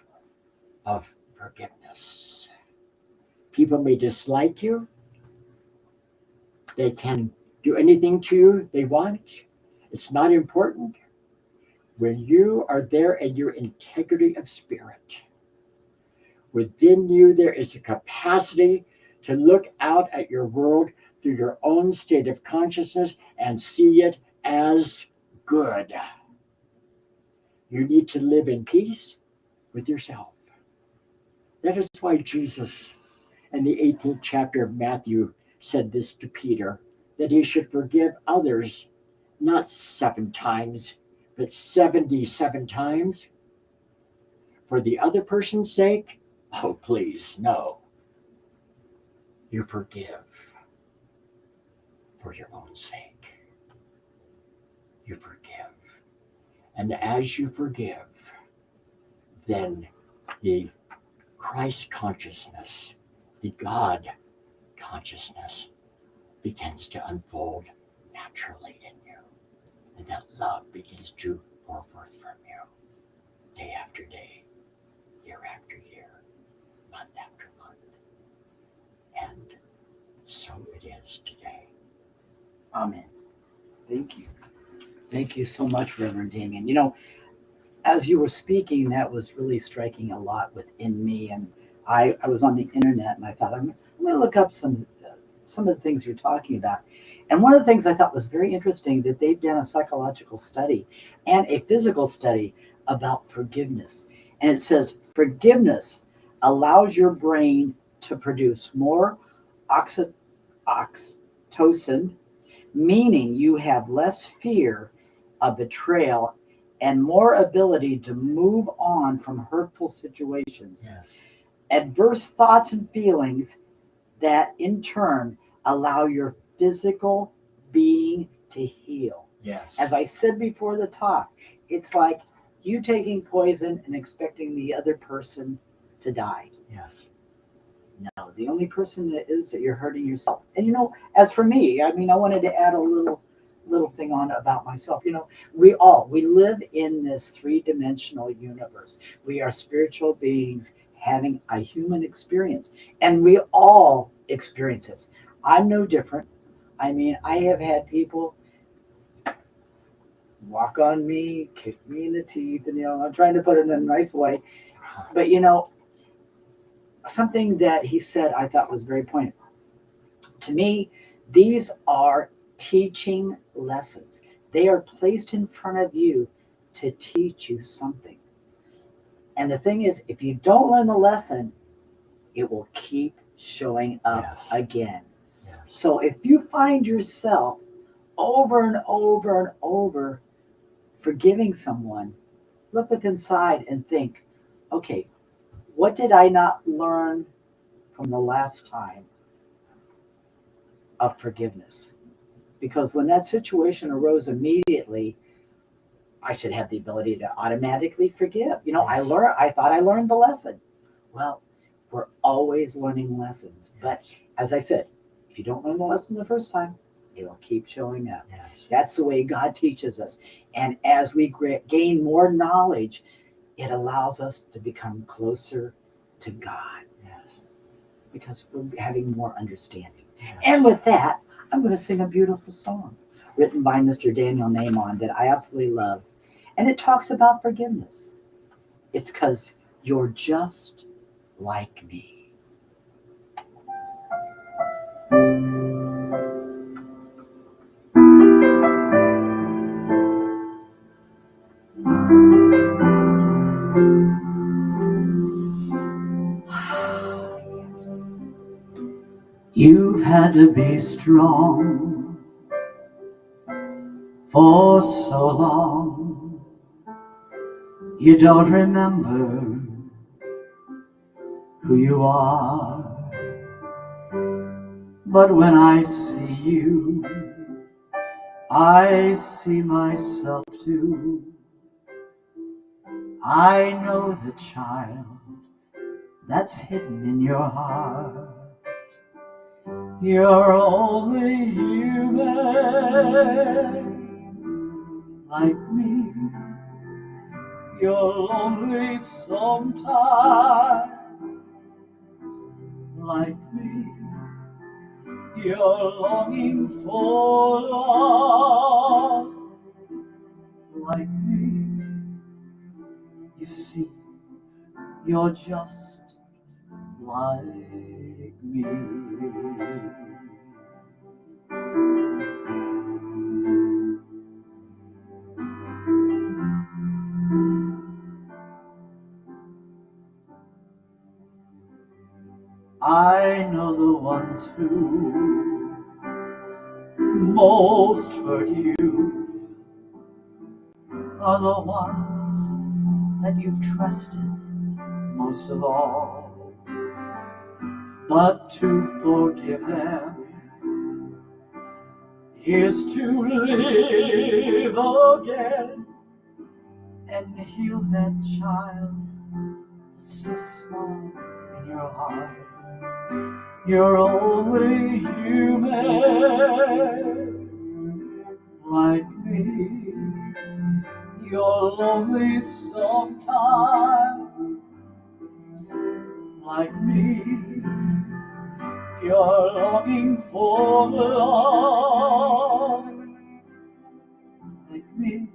of forgiveness. People may dislike you. They can do anything to you they want. It's not important. When you are there in your integrity of spirit, within you there is a capacity to look out at your world through your own state of consciousness and see it as good. You need to live in peace with yourself. That is why Jesus, in the 18th chapter of Matthew, said this to Peter, that he should forgive others not 7 times, but 77 times. For the other person's sake? Oh, please, no. You forgive for your own sake. You forgive. And as you forgive, then the Christ consciousness, the God consciousness begins to unfold naturally in you. And that love begins to pour forth from you day after day, year after year, month after month. And so it is today. Amen. Thank you. Thank you so much, Reverend Damien. You know, as you were speaking, that was really striking a lot within me. And I was on the internet and I thought, I'm going to look up some of the things you're talking about. And one of the things I thought was very interesting that they've done a psychological study and a physical study about forgiveness. And it says forgiveness allows your brain to produce more oxytocin, meaning you have less fear of betrayal and more ability to move on from hurtful situations. Yes. Adverse thoughts and feelings that in turn allow your physical being to heal. Yes. As I said before the talk, it's like you taking poison and expecting the other person to die. Yes. No, the only person that is that you're hurting yourself. And you know, as for me, I mean, I wanted to add a little thing on about myself. You know, we live in this 3-dimensional universe. We are spiritual beings having a human experience, and we all experience this. I'm no different. I mean, I have had people walk on me, kick me in the teeth, and you know, I'm trying to put it in a nice way. But you know, something that he said I thought was very poignant. To me, these are teaching lessons. They are placed in front of you to teach you something. And the thing is, if you don't learn the lesson, it will keep showing up again. Yes. So if you find yourself over and over and over forgiving someone, look within inside and think, okay, what did I not learn from the last time of forgiveness. Because when that situation arose immediately, I should have the ability to automatically forgive. Yes. I thought I learned the lesson. Well, we're always learning lessons. But Yes. as I said, if you don't learn the lesson the first time, it'll keep showing up. Yes. That's the way God teaches us. And as we gain more knowledge, it allows us to become closer to God Yes. because we're having more understanding. Yes. And with that, I'm going to sing a beautiful song written by Mr. Daniel Nahon that I absolutely love. And it talks about forgiveness. It's because you're just like me. You've had to be strong for so long. You don't remember who you are. But when I see you, I see myself too. I know the child that's hidden in your heart. You're only human like me. You're lonely sometimes like me. You're longing for love like me. You see, you're just like me. I know the ones who most hurt you are the ones that you've trusted most of all. But to forgive them is to live again and heal that child that's so small in your heart. You're only human like me. You're lonely sometimes like me. You're longing for love like me.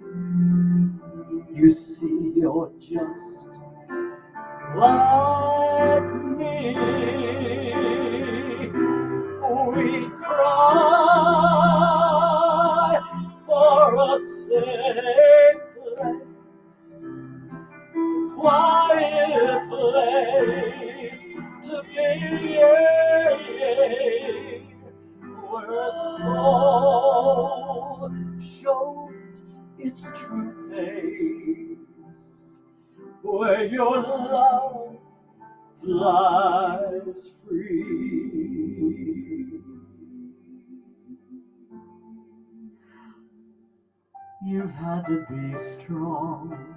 You see, you're just like me. We cry for a safe place, a quiet place to be, where a soul shows its true face, where your love flies free. You've had to be strong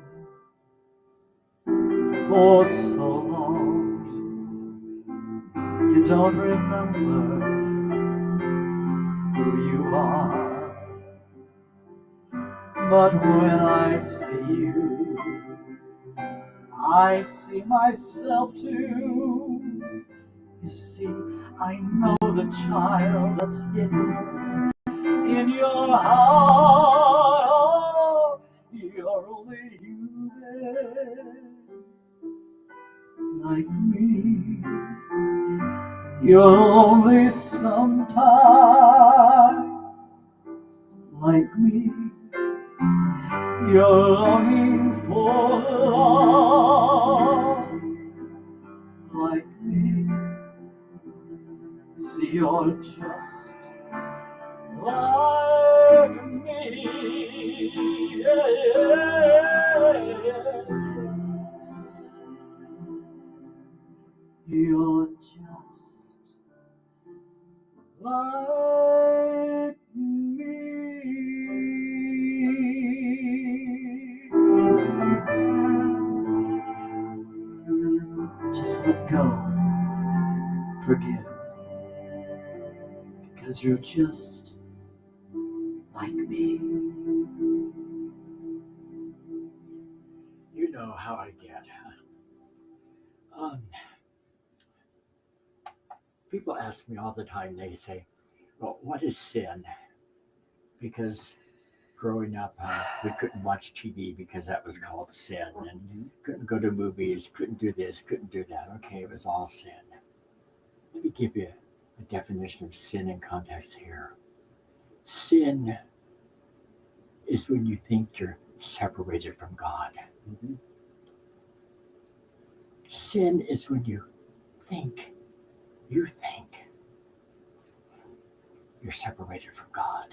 for so long. You don't remember who you are. But when I see you, I see myself too. You see, I know the child that's hidden in your heart. Oh, you're only human like me. You're lonely sometimes like me. You're longing for love like me. See, you're just like me. Yes. You're just like me. Just let go. Forgive. Because you're just like me. You know how I get. People ask me all the time, they say, well, what is sin? Because growing up, we couldn't watch TV because that was called sin, and couldn't go to movies, couldn't do this, couldn't do that. Okay, it was all sin. Let me give you a definition of sin in context here. Sin is when you think you're separated from God. Mhm. Sin is when you think you're separated from God.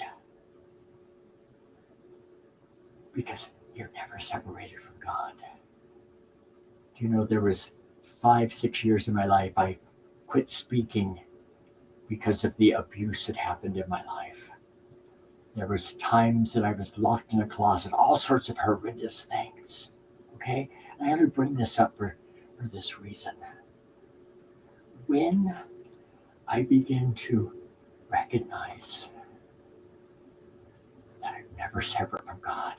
Because you're never separated from God. Do you know there was 5, 6 years of my life I quit speaking because of the abuse that happened in my life. There was times that I was locked in a closet, all sorts of horrendous things. Okay? And I had to bring this up for this reason. When I begin to recognize that I'm never separate from God,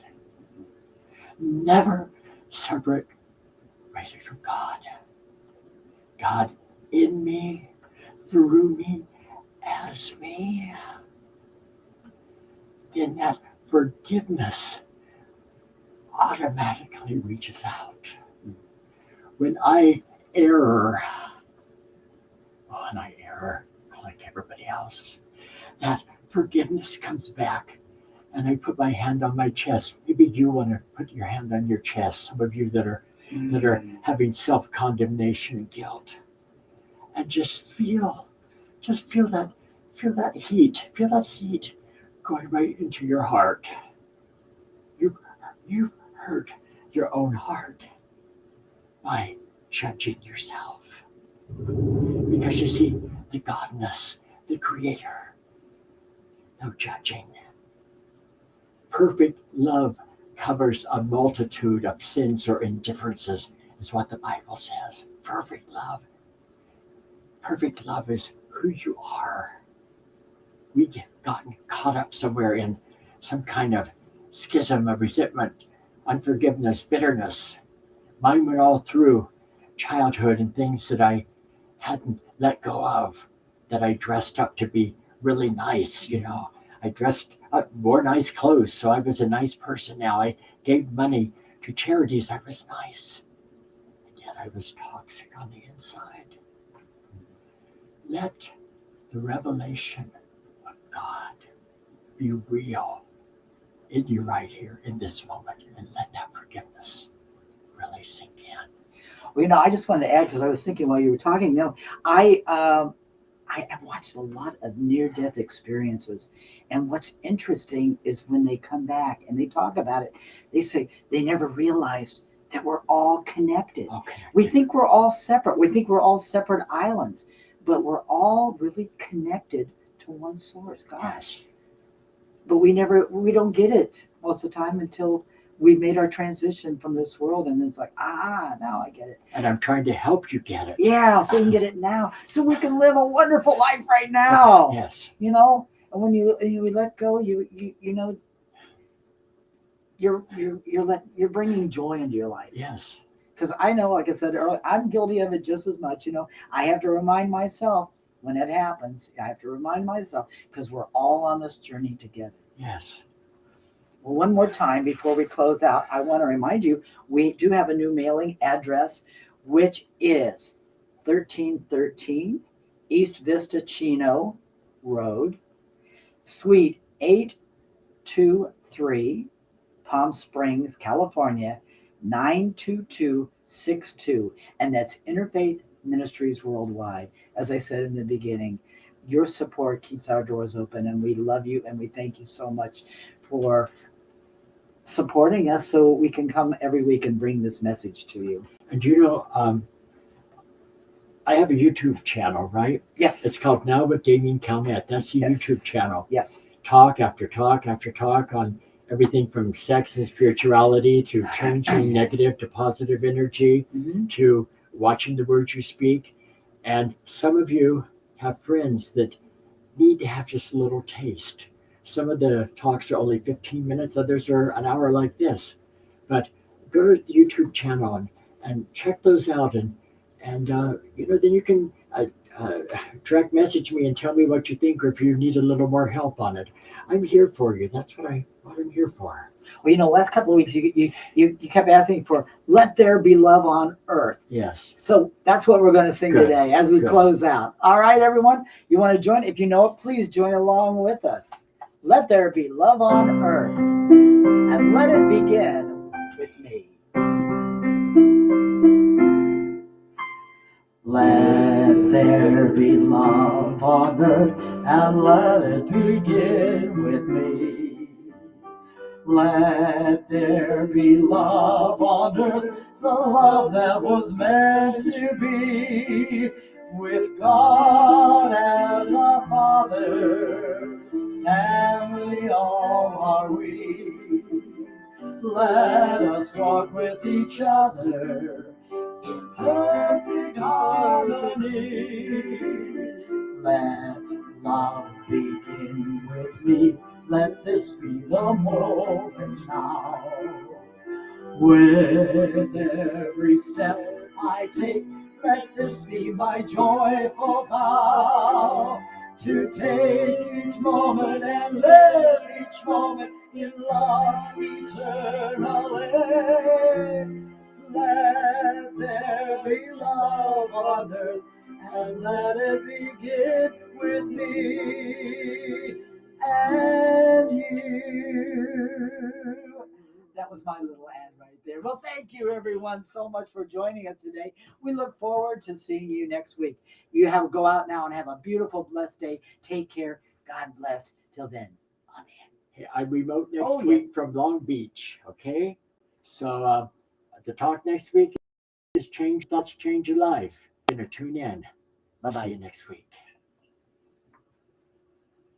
never separate from God, God in me, through me, as me, then that forgiveness automatically reaches out. When I err, and I err like everybody else, that forgiveness comes back and I put my hand on my chest. Maybe you want to put your hand on your chest, some of you that are having self-condemnation and guilt. And just feel that heat going right into your heart. You hurt your own heart by judging yourself. Because you see, the godness, the creator, no judging. Perfect love covers a multitude of sins or indifferences, is what the Bible says. Perfect love. Perfect love is who you are. We get gotten caught up somewhere in some kind of schism of resentment, unforgiveness, bitterness. Mine went all through childhood and things that I hadn't let go of, that I dressed up to be really nice. I dressed up, wore nice clothes, so I was a nice person now. I gave money to charities, I was nice. And yet I was toxic on the inside. Let the revelation of God be real in you right here in this moment, and let that forgiveness really sink in. Well, I just wanted to add, because I was thinking while you were talking, I have watched a lot of near-death experiences, and what's interesting is when they come back and they talk about it, they say they never realized that we're all connected. Okay. We think we're all separate. We think we're all separate islands, but we're all really connected to one source, God. Yes. But we don't get it most of the time until we made our transition from this world, and it's like, now I get it. And I'm trying to help you get it. Yeah, so we can get it now, so we can live a wonderful life right now. Yes. And when you let go, you're bringing joy into your life. Yes. Because I know, like I said earlier, I'm guilty of it just as much. I have to remind myself when it happens. I have to remind myself, because we're all on this journey together. Yes. Well, one more time before we close out, I want to remind you, we do have a new mailing address, which is 1313 East Vista Chino Road, Suite 823, Palm Springs, California, 92262. And that's Interfaith Ministries Worldwide. As I said in the beginning, your support keeps our doors open, and we love you, and we thank you so much for supporting us, so we can come every week and bring this message to you. And I have a YouTube channel, right? Yes. It's called Now with Damien Calmet. That's the Yes. YouTube channel. Yes. Talk after talk after talk on everything from sex and spirituality to changing negative to positive energy Mm-hmm. to watching the words you speak. And some of you have friends that need to have just a little taste. Some of the talks are only 15 minutes, others are an hour like this. But go to the YouTube channel and check those out, and then you can uh, direct message me and tell me what you think, or if you need a little more help on it. I'm here for you. That's what I'm here for. Well, last couple of weeks you kept asking for "Let there be love on earth." Yes. So that's what we're going to sing Good. today as we Good. close out. All right, everyone. You want to join? If you know it, please join along with us. Let there be love on earth, and let it begin with me. Let there be love on earth, and let it begin with me. Let there be love on earth, the love that was meant to be. With God as our Father, family all are we. Let us walk with each other in perfect harmony. Let love begin with me. Let this be the moment now. With every step I take, let this be my joyful vow. To take each moment and live each moment in love eternally. Let there be love on earth, and let it begin with me and you. That was my little ad right there. Well, thank you everyone so much for joining us today. We look forward to seeing you next week. You go out now and have a beautiful, blessed day. Take care. God bless. Till then, amen. Hey, I remote next week from Long Beach. Okay, so the talk next week is change thoughts, change your life. Tune in. Bye bye. See you next week.